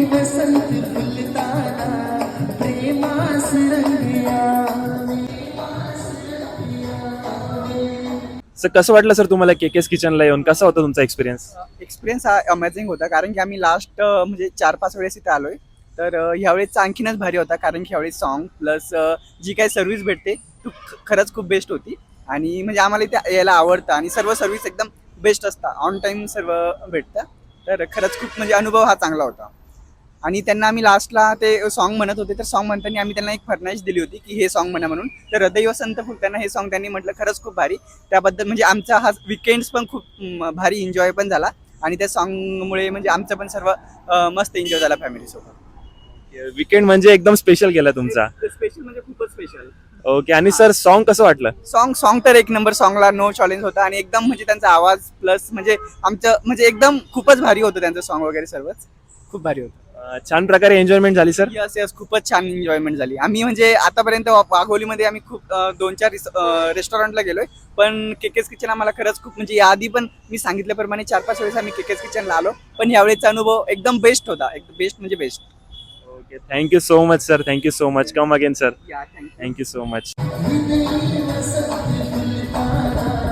वसंत फुलताना प्रेमास रंगया. Sir कसं वाटलं sir तुम्हाला केकेस किचनला येऊन? कसा होता तुमचा एक्सपिरियन्स? एक्सपिरियन्स हा अमेझिंग होता, कारण की आम्ही लास्ट म्हणजे 4-5 वेळेस इथे आलोय. तर ह्यावेळेसचा आणखीनच भारी होता, कारण की ह्यावेळेस सॉन्ग प्लस जी काही सर्व्हिस भेटते ती खरंच खूप बेस्ट होती. आणि म्हणजे आम्हाला इथे यायला आवडतं आणि सर्व सर्व्हिस एकदम बेस्ट असतात, ऑन टाईम सर्व भेटतं. तर खरंच खूप म्हणजे अनुभव हा चांगला होता. आणि त्यांना आम्ही लास्टला ते सॉन्ग म्हणत होते, तर सॉन्ग म्हणताना आम्ही त्यांना एक फर्माईश दिली होती की हे सॉन्ग म्हणा म्हणून. तर हृदय वसंत फुलताना हे सॉन्ग त्यांनी म्हटलं खरंच खूप भारी. त्याबद्दल म्हणजे आमचा हा विकेंड्स पण खूप भारी एन्जॉय पण झाला. आणि त्या सॉन्गमुळे म्हणजे आमचं पण सर्व मस्त एन्जॉय झाला फॅमिलीसोबत. विकेंड म्हणजे एकदम स्पेशल गेला तुमचा. स्पेशल म्हणजे खूपच स्पेशल. ओके. आणि सर सॉन्ग कसं वाटलं? सॉन्ग सॉन्ग तर एक नंबर, सॉन्गला नो चॅलेंज होता. आणि एकदम म्हणजे त्यांचा आवाज प्लस म्हणजे आमचं म्हणजे एकदम खूपच भारी होतं त्यांचं सॉन्ग वगैरे सर्वच खूप भारी होतं. छान प्रकारे एन्जॉयमेंट झाली सर. यस यस, खूपच छान एन्जॉयमेंट झाली. आम्ही म्हणजे आतापर्यंत वाघोलीमध्ये आम्ही खूप 2-4 रेस्टॉरंटला गेलोय, पण केकेस किचन आम्हाला खरंच खूप म्हणजे याआधी पण मी सांगितल्याप्रमाणे 4-5 वेळेस आम्ही केकेस किचनला आलो, पण यावेळेचा अनुभव एकदम बेस्ट होता. एकदम बेस्ट म्हणजे best. Okay. Thank you so much sir. Thank you so much. Come again sir. या थँक्यू. Thank you so much. हृदय वसंत फुलताना